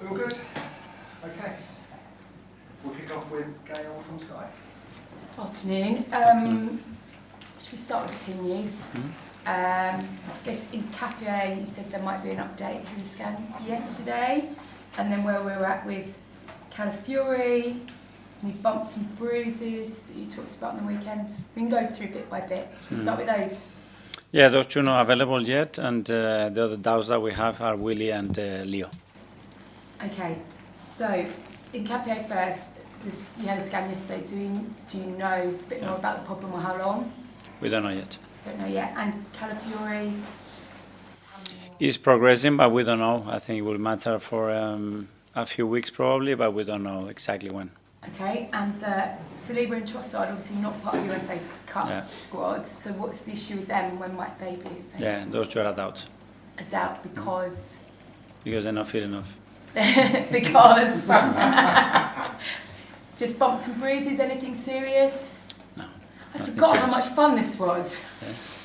We all good? Okay. We'll kick off with Gail from Sky. Afternoon. Should we start with the team news? I guess in Capia you said there might be an update who scanned yesterday, and then where we were at with Calafiori, any bumps and bruises that you talked about on the weekend. We can go through bit by bit. Should we start with those? Yeah, those two are not available yet, and the other doubts that we have are Willie and Leo. Okay, so in Capia first, you had a scan yesterday. Do you know a bit more about the problem or how long? We don't know yet. Don't know yet. And Calafiori? He's progressing, but we don't know. I think it will matter for a few weeks probably, but we don't know exactly when. Okay, and Saliba and Trossard obviously not part of your FA Cup squad, so what's the issue with them? When might they be? Yeah, those two are a doubt. A doubt because? Because they're not fit enough. Because? Just bumps and bruises, anything serious? No. I forgot how much fun this was. Yes.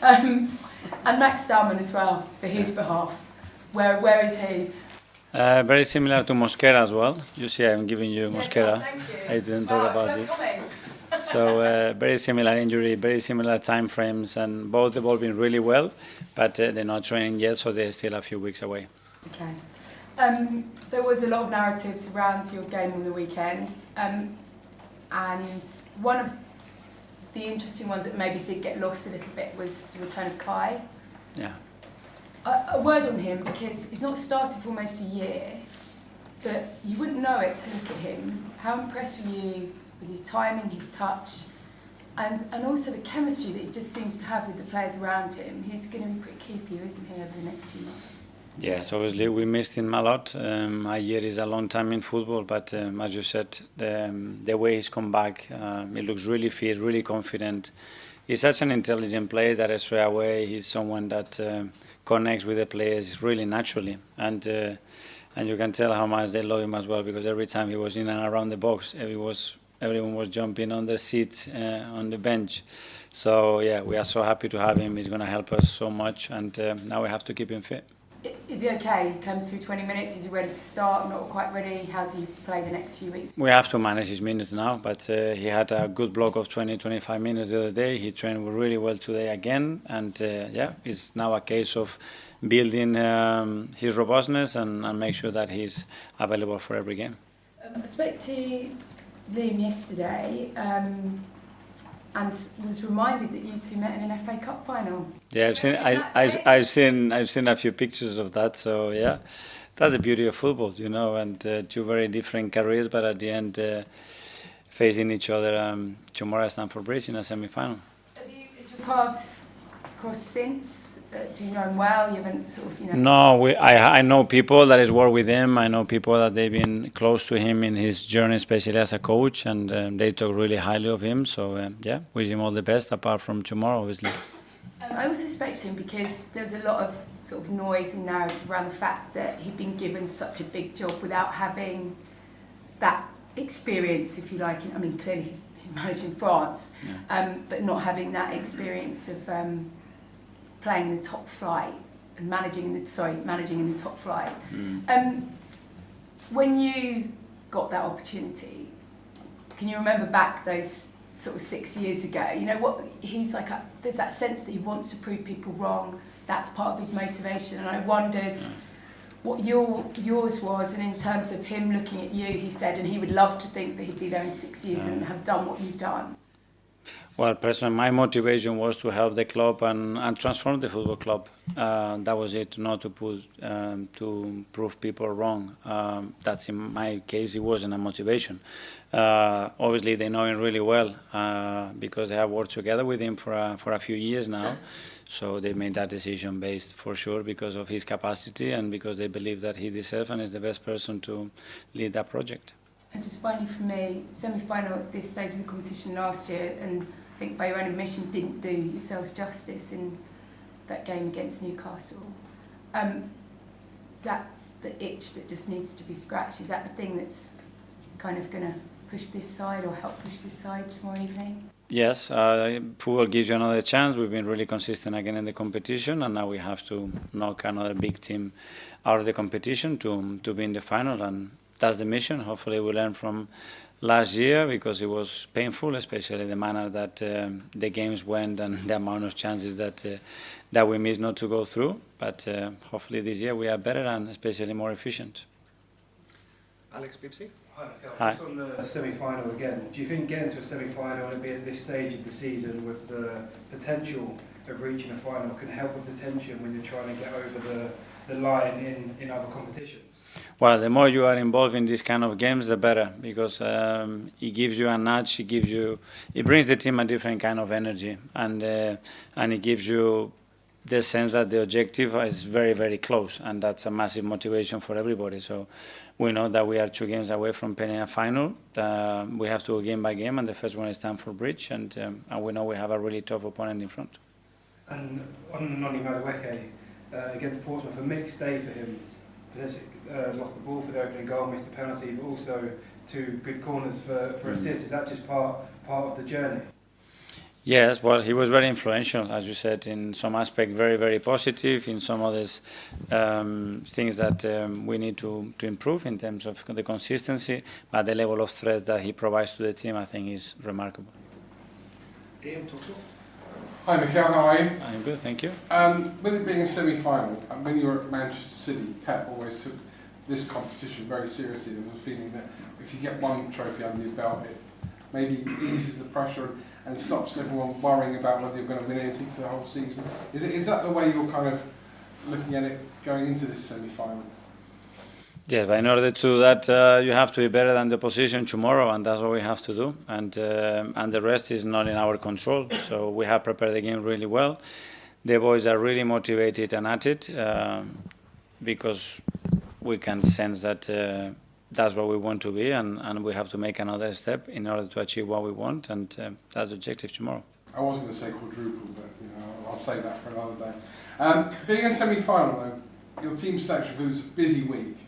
And Max Stallman as well, for his behalf. Where is he? Very similar to Mosquera as well. You see, I'm giving you Mosquera. Thank you. I didn't talk about this. So very similar injury, very similar time frames, and both have all been really well, but they're not training yet, so they're still a few weeks away. Okay. There was a lot of narratives around your game on the weekend, and one of the interesting ones that maybe did get lost a little bit was the return of Kai. Yeah. A word on him, because he's not started for almost a year, but you wouldn't know it to look at him. How impressed were you with his timing, his touch, and also the chemistry that he just seems to have with the players around him? He's going to be pretty key for you, isn't he, over the next few months? Yes, obviously we missed him a lot. A year is a long time in football, but as you said, the way he's come back, he looks really fit, really confident. He's such an intelligent player that straight away he's someone that connects with the players really naturally, and you can tell how much they love him as well, because every time he was in and around the box, everyone was jumping on the seat, on the bench. So yeah, we are so happy to have him. He's going to help us so much, and now we have to keep him fit. Is he okay? He came through 20 minutes. Is he ready to start? Not quite ready. How do you play the next few weeks? We have to manage his minutes now, but he had a good block of 20-25 minutes the other day. He trained really well today again, and yeah, it's now a case of building his robustness and make sure that he's available for every game. I spoke to Liam yesterday and was reminded that you two met in an FA Cup final. Yeah, I've seen a few pictures of that. So yeah, that's the beauty of football, you know, and two very different careers, but at the end facing each other tomorrow at Stamford Bridge in a semi-final. Has your paths crossed since? Do you know him well? You haven't sort of, you know. No, I know people that has worked with him. I know people that they've been close to him in his journey, especially as a coach, and they talk really highly of him. So yeah, wish him all the best. Apart from tomorrow, obviously. I also spoke to him because there's a lot of sort of noise and narrative around the fact that he'd been given such a big job without having that experience, if you like. I mean, clearly he's managed in France, but not having that experience of playing in the top flight and managing in the top flight. When you got that opportunity, can you remember back those sort of 6 years ago? You know what he's like. There's that sense that he wants to prove people wrong. That's part of his motivation. And I wondered what yours was, and in terms of him looking at you, he said, and he would love to think that he'd be there in 6 years and have done what you've done. Well, personally, my motivation was to help the club and transform the football club. That was it, not to prove people wrong. That's in my case, it wasn't a motivation. Obviously, they know him really well because they have worked together with him for a few years now. So they made that decision based for sure because of his capacity and because they believe that he deserves and is the best person to lead that project. And just finally for me, semi-final at this stage of the competition last year, and I think by your own admission didn't do yourselves justice in that game against Newcastle. Is that the itch that just needs to be scratched? Is that the thing that's kind of going to push this side or help push this side tomorrow evening? Yes, football gives you another chance. We've been really consistent again in the competition, and now we have to knock another big team out of the competition to be in the final, and that's the mission. Hopefully we learn from last year, because it was painful, especially the manner that the games went and the amount of chances that we missed not to go through. But hopefully this year we are better and especially more efficient. Alex, BBC. Hi, just on the semi-final again, do you think getting to a semi-final and being at this stage of the season with the potential of reaching a final can help with the tension when you're trying to get over the line in other competitions? Well, the more you are involved in these kind of games, the better, because it gives you a nudge, it brings the team a different kind of energy, and it gives you the sense that the objective is very, very close, and that's a massive motivation for everybody. So we know that we are 2 games away from playing a final. We have to go game by game, and the first one is Stamford Bridge, and we know we have a really tough opponent in front. And on Noni Madueke, against Portsmouth, a mixed day for him. Lost the ball for the opening goal, missed a penalty, but also 2 good corners for assists. Is that just part of the journey? Yes, well, he was very influential, as you said, in some aspect very, very positive, in some others things that we need to improve in terms of the consistency, but the level of threat that he provides to the team, I think, is remarkable. Ian, talk to us. Hi Mikel, how are you? I'm good, thank you. With it being a semi-final, and when you were at Manchester City, Pep always took this competition very seriously. There was a feeling that if you get one trophy under your belt, it maybe eases the pressure and stops everyone worrying about whether you're going to win anything for the whole season. Is that the way you're kind of looking at it going into this semi-final? Yes, but in order to do that, you have to be better than the opposition tomorrow, and that's what we have to do. And the rest is not in our control. So we have prepared the game really well. The boys are really motivated and at it, because we can sense that that's what we want to be, and we have to make another step in order to achieve what we want, and that's the objective tomorrow. I was going to say quadruple, but I'll save that for another day. Being a semi-final, though, your team selection was a busy week.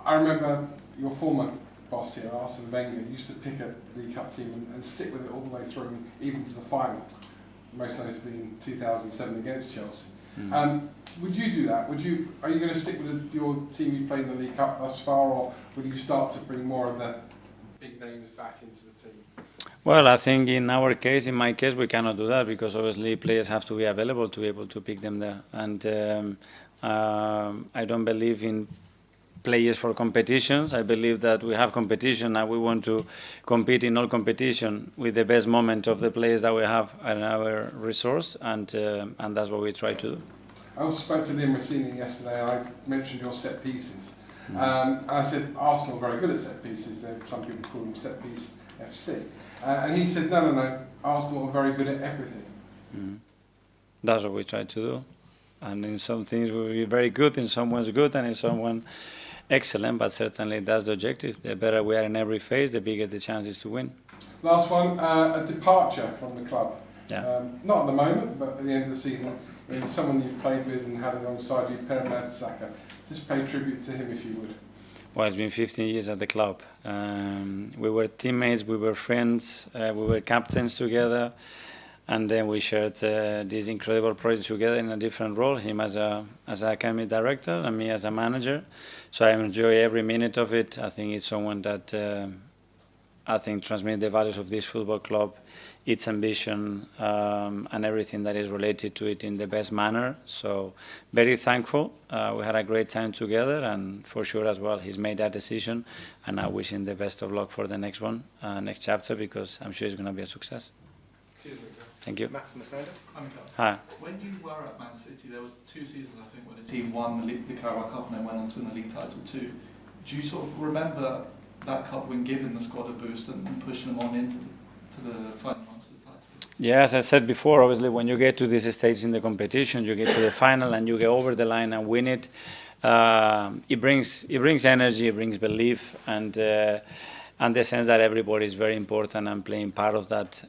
I remember your former boss here, Arsene Wenger, used to pick a League Cup team and stick with it all the way through, even to the final, most notably in 2007 against Chelsea. Would you do that? Are you going to stick with your team you played in the League Cup thus far, or would you start to bring more of the big names back into the team? Well, I think in my case, we cannot do that, because obviously players have to be available to be able to pick them there. And I don't believe in players for competitions. I believe that we have competition and we want to compete in all competition with the best moment of the players that we have at our resource, and that's what we try to do. I also spoke to Liam Rossini yesterday. I mentioned your set pieces. And I said Arsenal are very good at set pieces. Some people call them set piece FC. And he said, no, Arsenal are very good at everything. That's what we try to do. And in some things we'll be very good, in some ones good, and in some one excellent, but certainly that's the objective. The better we are in every phase, the bigger the chances to win. Last one, a departure from the club. Yeah. Not at the moment, but at the end of the season, someone you've played with and had alongside you, Per Mertesacker. Just pay tribute to him if you would. Well, it's been 15 years at the club. We were teammates, we were friends, we were captains together, and then we shared this incredible project together in a different role, him as an academy director and me as a manager. So I enjoy every minute of it. I think it's someone that I think transmits the values of this football club, its ambition, and everything that is related to it in the best manner. So very thankful. We had a great time together, and for sure as well, he's made that decision, and I wish him the best of luck for the next one, next chapter, because I'm sure it's going to be a success. Cheers, Thank you. Matt from the Standard. Hi. When you were at Man City, there were 2 seasons, I think, where the team won the Carabao Cup and then went on to win the league title too. Do you sort of remember that cup when giving the squad a boost and pushing them on into the final months of the title? Yeah, as I said before, obviously when you get to this stage in the competition, you get to the final and you get over the line and win it, it brings energy, it brings belief, and the sense that everybody is very important and playing part of that.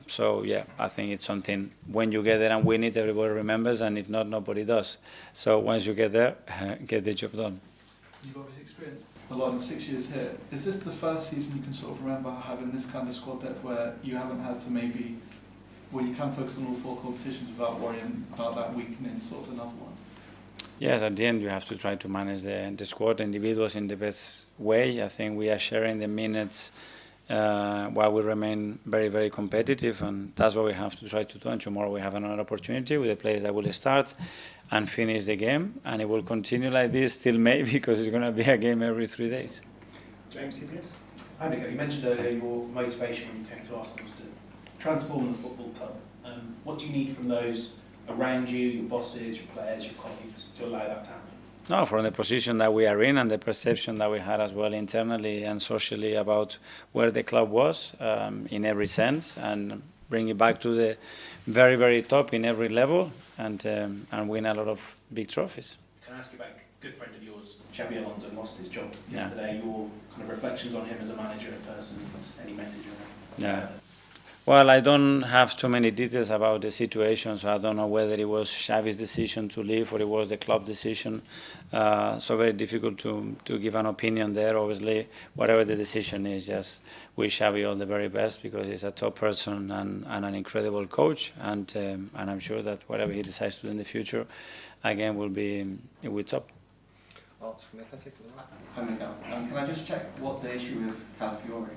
So yeah, I think it's something, when you get there and win it, everybody remembers, and if not, nobody does. So once you get there, get the job done. You've obviously experienced a lot in 6 years here. Is this the first season you can sort of remember having this kind of squad depth where you haven't had to maybe, where you can focus on all 4 competitions without worrying about that weakening sort of another one? Yes, at the end you have to try to manage the squad individuals in the best way. I think we are sharing the minutes while we remain very, very competitive, and that's what we have to try to do. And tomorrow we have another opportunity with the players that will start and finish the game, and it will continue like this till May because it's going to be a game every 3 days. James, CBS? Hi, Nico. You mentioned earlier your motivation when you came to Arsenal was to transform the football club. What do you need from those around you, your bosses, your players, your colleagues, to allow that to happen? No, from the position that we are in and the perception that we had as well internally and socially about where the club was in every sense, and bring it back to the very, very top in every level and win a lot of big trophies. Can I ask you about a good friend of yours, Xabi Alonso, lost his job yesterday? Your kind of reflections on him as a manager and person, any message on him? Yeah. Well, I don't have too many details about the situation, so I don't know whether it was Xavi's decision to leave or it was the club decision. So very difficult to give an opinion there. Obviously, whatever the decision is, just wish Xavi all the very best because he's a top person and an incredible coach. And I'm sure that whatever he decides to do in the future, again, will be top. Art from the Athletic. Hi, Miguel. Can I just check what the issue with Calafiori is?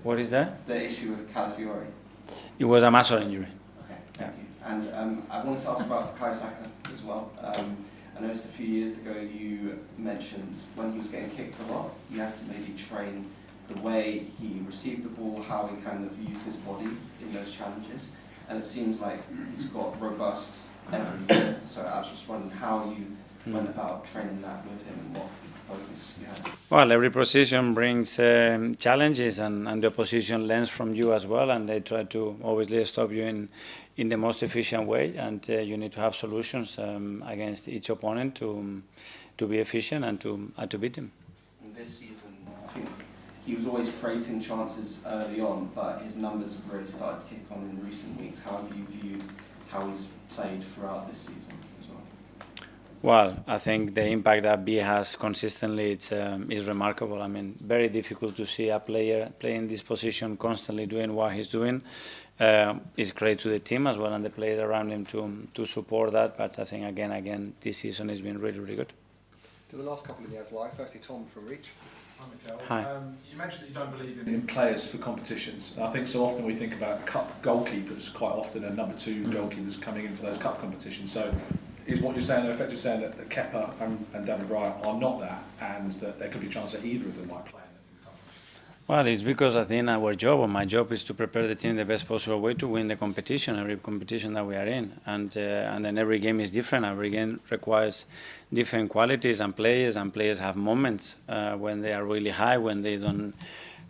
What is that? The issue with Calafiori. It was a muscle injury. Okay, thank you. And I wanted to ask about Kai Saka as well. I noticed a few years ago you mentioned when he was getting kicked a lot, you had to maybe train the way he received the ball, how he kind of used his body in those challenges. And it seems like he's got robust every year. So I was just wondering how you went about training that with him and what focus you had. Well, every position brings challenges, and the opposition learns from you as well, and they try to obviously stop you in the most efficient way, and you need to have solutions against each opponent to be efficient and to beat him. And this season, I think he was always creating chances early on, but his numbers have really started to kick on in recent weeks. How have you viewed how he's played throughout this season as well? Well, I think the impact that B has consistently is remarkable. I mean, very difficult to see a player playing this position constantly doing what he's doing. It's great to the team as well and the players around him to support that. But I think again, this season has been really, really good. To the last couple of years live, firstly Tom from Reach. Hi, Miguel. Hi. You mentioned that you don't believe in players for competitions. And I think so often we think about cup goalkeepers quite often and number 2 goalkeepers coming in for those cup competitions. So is what you're saying, effectively saying that Kepa and David Raya are not that, and that there could be a chance that either of them might play in the competition? Well, it's because I think our job, or my job, is to prepare the team the best possible way to win the competition, every competition that we are in. And then every game is different. Every game requires different qualities and players have moments when they are really high, when they don't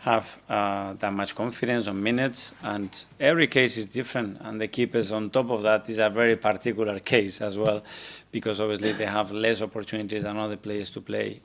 have that much confidence on minutes, and every case is different, and the keepers on top of that is a very particular case as well, because obviously they have less opportunities than other players to play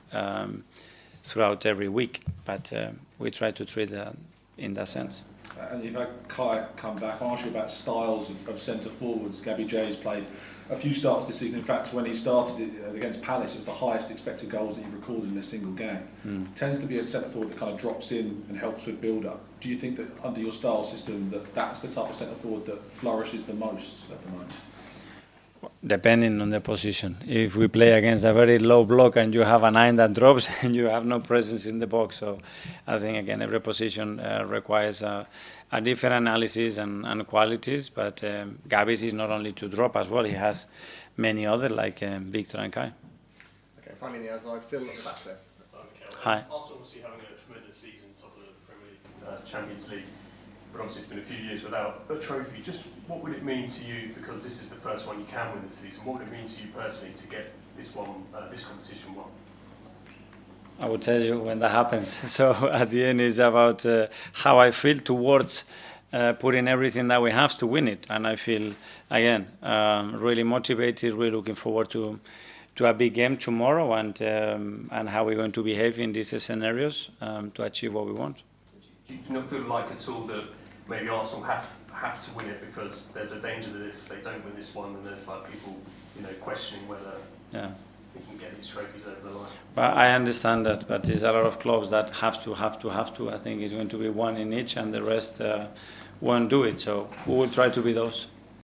throughout every week, but we try to treat that in that sense. And you've had Kai come back. I'll ask you about styles of centre forwards. Gabby Jay's played a few starts this season. In fact, when he started against Palace, it was the highest expected goals that you've recorded in a single game. Tends to be a centre forward that kind of drops in and helps with build-up. Do you think that under your style system that's the type of centre forward that flourishes the most at the moment? Depending on the position. If we play against a very low block and you have a 9 that drops and you have no presence in the box, so I think again every position requires a different analysis and qualities, but Gabi's is not only to drop as well, he has many other like Victor and Kai. Okay, finally in the outside, Phil at the back there. Hi. Arsenal obviously having a tremendous season, top of the Premier League, Champions League, but obviously it's been a few years without a trophy. Just what would it mean to you, because this is the first one you can win this season, what would it mean to you personally to get this one, this competition won? I will tell you when that happens. So at the end it's about how I feel towards putting everything that we have to win it, and I feel again really motivated, really looking forward to a big game tomorrow, and how we're going to behave in these scenarios to achieve what we want. Do you not feel like at all that maybe Arsenal have to win it, because there's a danger that if they don't win this one, then there's like people questioning whether. Yeah. he can get these trophies over the line. But I understand that, but there's a lot of clubs that have to. I think it's going to be one in each, and the rest won't do it. So we will try to be those.